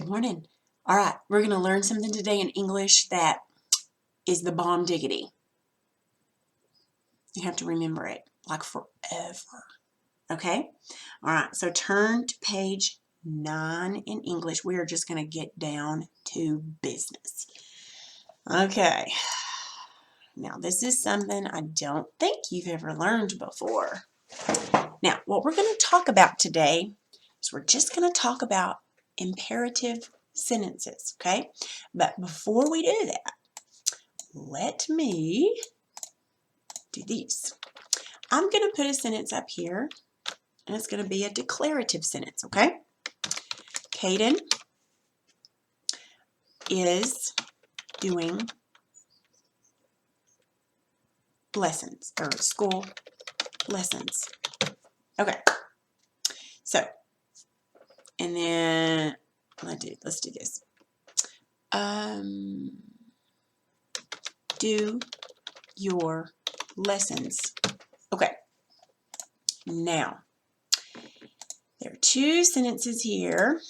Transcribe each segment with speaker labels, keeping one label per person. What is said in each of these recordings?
Speaker 1: Good morning. All right, we're going to learn something today in English that is the bomb diggity. You have to remember it like forever. Okay? All right, so turn to page 9 in English. We are just going to get down to business. Okay. Now, this is something I don't think you've ever learned before. Now, what we're going to talk about today is we're just going to talk about imperative sentences, okay? But before we do that, let me do these. I'm going to put a sentence up here, and it's going to be a declarative sentence, okay? Caden is doing lessons, or school lessons. Okay. So, and then let's do this. Do your lessons. Okay. Now, there are two sentences here.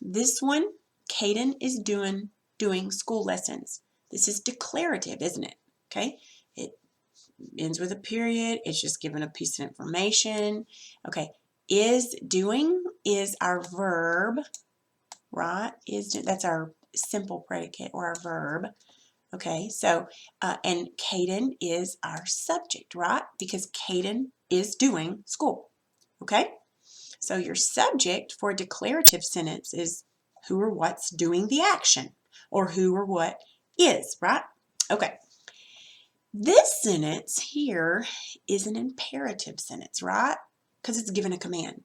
Speaker 1: This one, Caden is doing school lessons. This is declarative, isn't it? Okay. It ends with a period. It's just given a piece of information. Okay. Is doing is our verb, right? That's our simple predicate or our verb. Okay, so, and Caden is our subject, right? Because Caden is doing school, okay? So your subject for a declarative sentence is who or what's doing the action, or who or what is, right? Okay. This sentence here is an imperative sentence, right? Because it's given a command.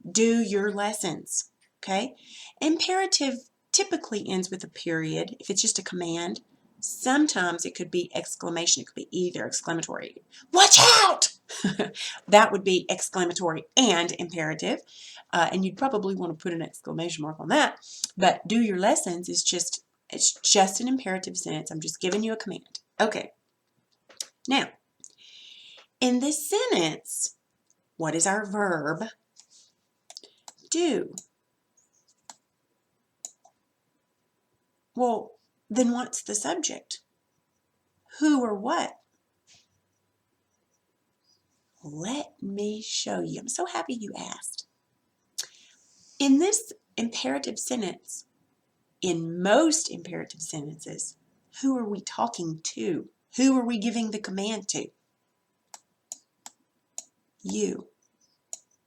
Speaker 1: Do your lessons, okay? Imperative typically ends with a period. If it's just a command, sometimes it could be exclamation. It could be either exclamatory. Watch out! That would be exclamatory and imperative. And you'd probably want to put an exclamation mark on that. But do your lessons is it's just an imperative sentence. I'm just giving you a command. Okay. Now, in this sentence, what is our verb? Do. Well, then what's the subject? Who or what? Let me show you. I'm so happy you asked. In this imperative sentence, in most imperative sentences, who are we talking to? Who are we giving the command to? You.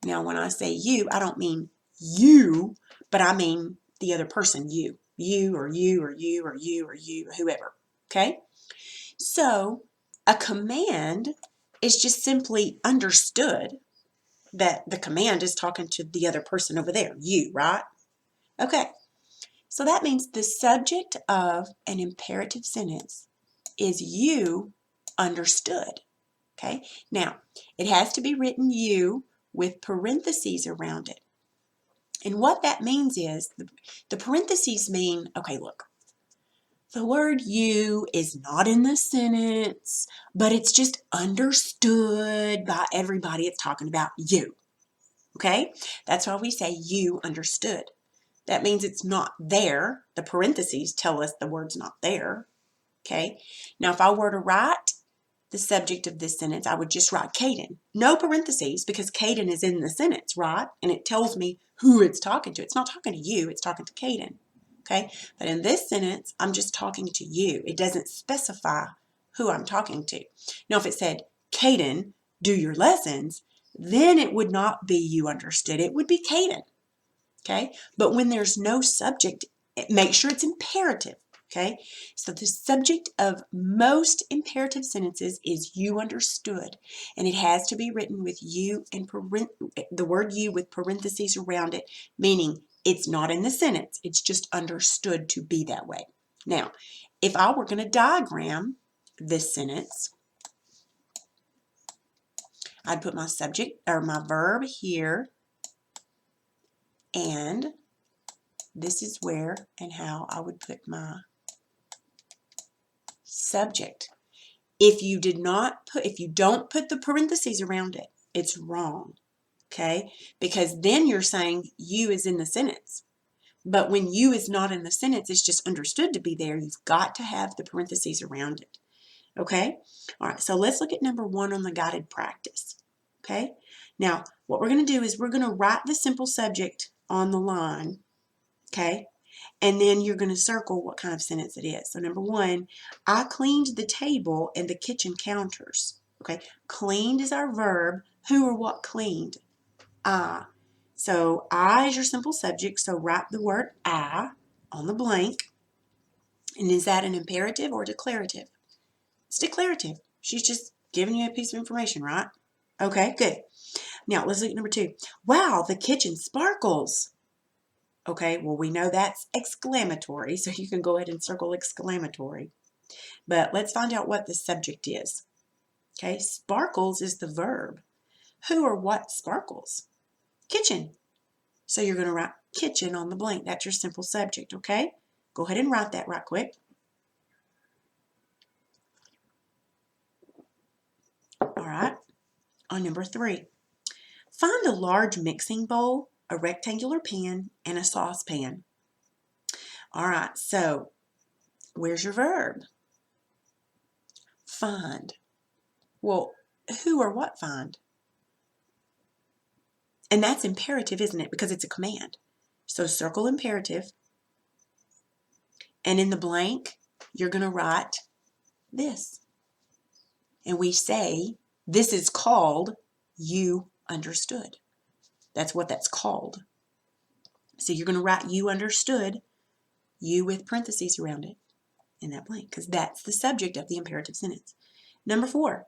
Speaker 1: Now, when I say you, I don't mean you, but I mean the other person, you. You or you or you or you or you, whoever. Okay? So, a command is just simply understood that the command is talking to the other person over there, you, right? Okay. So that means the subject of an imperative sentence is you understood. Okay? Now, it has to be written you with parentheses around it. And what that means is the parentheses mean, okay, look, the word you is not in the sentence, but it's just understood by everybody. It's talking about you. Okay? That's why we say you understood. That means it's not there. The parentheses tell us the word's not there. Okay? Now, if I were to write the subject of this sentence, I would just write Caden. No parentheses because Caden is in the sentence, right? And it tells me who it's talking to. It's not talking to you. It's talking to Caden. Okay? But in this sentence, I'm just talking to you. It doesn't specify who I'm talking to. Now, if it said, Caden, do your lessons, then it would not be you understood. It would be Caden. Okay? But when there's no subject, make sure it's imperative. Okay? So the subject of most imperative sentences is you understood. And it has to be written with you and the word you with parentheses around it, meaning it's not in the sentence. It's just understood to be that way. Now, if I were going to diagram this sentence, I'd put my subject or my verb here, and this is where and how I would put my subject. If you don't put the parentheses around it, it's wrong. Okay? Because then you're saying you is in the sentence. But when you is not in the sentence, it's just understood to be there. You've got to have the parentheses around it. Okay? All right, so let's look at number 1 on the guided practice. Okay? Now, what we're going to do is we're going to write the simple subject on the line. Okay? And then you're going to circle what kind of sentence it is. So number 1, I cleaned the table and the kitchen counters. Okay? Cleaned is our verb. Who or what cleaned? I. So I is your simple subject, so write the word I on the blank. And is that an imperative or declarative? It's declarative. She's just giving you a piece of information, right? Okay, good. Now let's look at number 2. Wow, the kitchen sparkles. Okay, well we know that's exclamatory, so you can go ahead and circle exclamatory. But let's find out what the subject is. Okay, sparkles is the verb. Who or what sparkles? Kitchen. So you're going to write kitchen on the blank. That's your simple subject, okay? Go ahead and write that right quick. All right, on number 3. Find a large mixing bowl, a rectangular pan, and a saucepan. All right, so where's your verb? Find. Well, who or what find? And that's imperative, isn't it? Because it's a command. So circle imperative. And in the blank, you're going to write this. And we say, this is called you understood. That's what that's called. So you're going to write you understood, you with parentheses around it in that blank, because that's the subject of the imperative sentence. Number 4,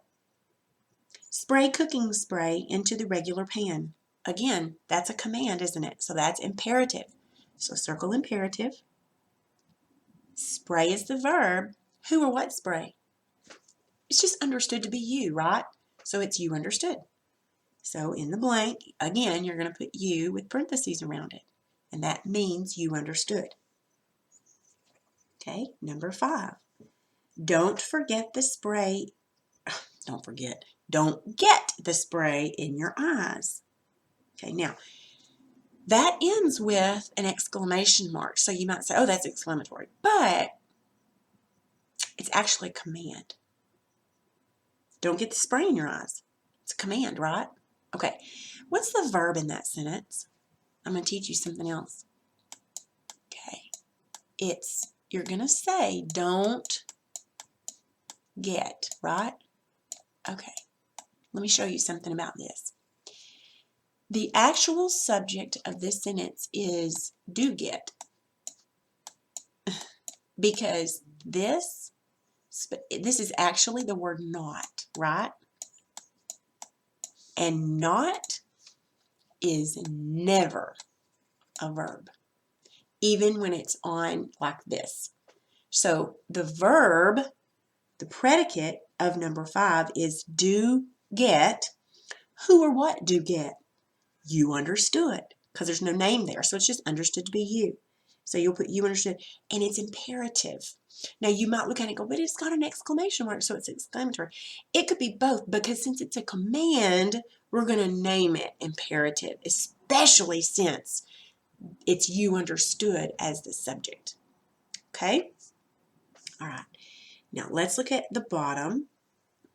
Speaker 1: spray cooking spray into the regular pan. Again, that's a command, isn't it? So that's imperative. So circle imperative. Spray is the verb. Who or what spray? It's just understood to be you, right? So it's you understood. So in the blank, again, you're going to put you with parentheses around it. And that means you understood. Okay, number 5. Don't forget the spray. Don't get the spray in your eyes. Okay, now that ends with an exclamation mark. So you might say, oh, that's exclamatory. But it's actually a command. Don't get the spray in your eyes. It's a command, right? Okay, what's the verb in that sentence? I'm going to teach you something else. Okay, you're going to say don't get, right? Okay, let me show you something about this. The actual subject of this sentence is do get, because this is actually the word not, right? And not is never a verb, even when it's on like this. So the verb, the predicate of number 5 is do get. Who or what do get? You understood, because there's no name there, so it's just understood to be you. So you'll put you understood, and it's imperative. Now you might look at it and go, but it's got an exclamation mark, so it's exclamatory. It could be both, because since it's a command, we're going to name it imperative, especially since it's you understood as the subject. Okay? All right. Now let's look at the bottom.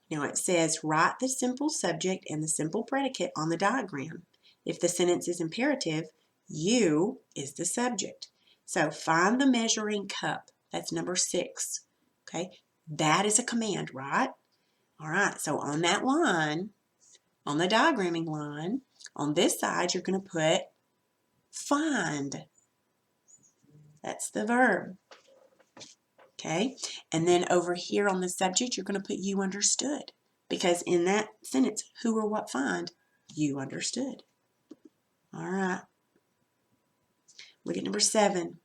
Speaker 1: Now it says write the simple subject and the simple predicate on the diagram. If the sentence is imperative, you is the subject. So find the measuring cup. That's number 6. Okay, that is a command, right? All right, so on that line, on the diagramming line, on this side, you're going to put find. That's the verb. Okay, and then over here on the subject, you're going to put you understood, because in that sentence, who or what find? You understood. All right. Look at number 7.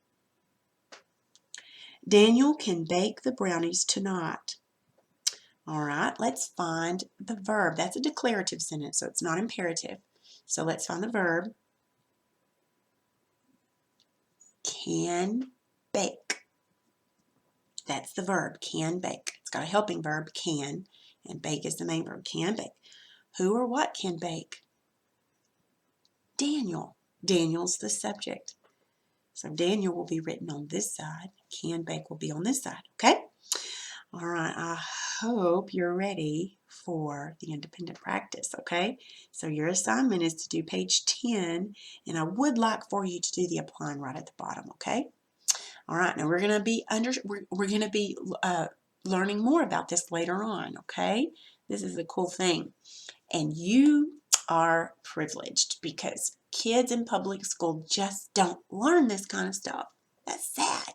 Speaker 1: Daniel can bake the brownies tonight. All right, let's find the verb. That's a declarative sentence, so it's not imperative. So let's find the verb. Can bake. That's the verb, can bake. It's got a helping verb, can, and bake is the main verb, can bake. Who or what can bake? Daniel. Daniel's the subject. So Daniel will be written on this side. Can bake will be on this side, okay? All right, I hope you're ready for the independent practice, okay? So your assignment is to do page 10, and I would like for you to do the applying right at the bottom, okay? All right, now we're going to be learning more about this later on, okay? This is a cool thing. And you are privileged because kids in public school just don't learn this kind of stuff. That's sad.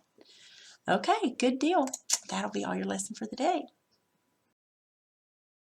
Speaker 1: Okay, good deal. That'll be all your lesson for the day.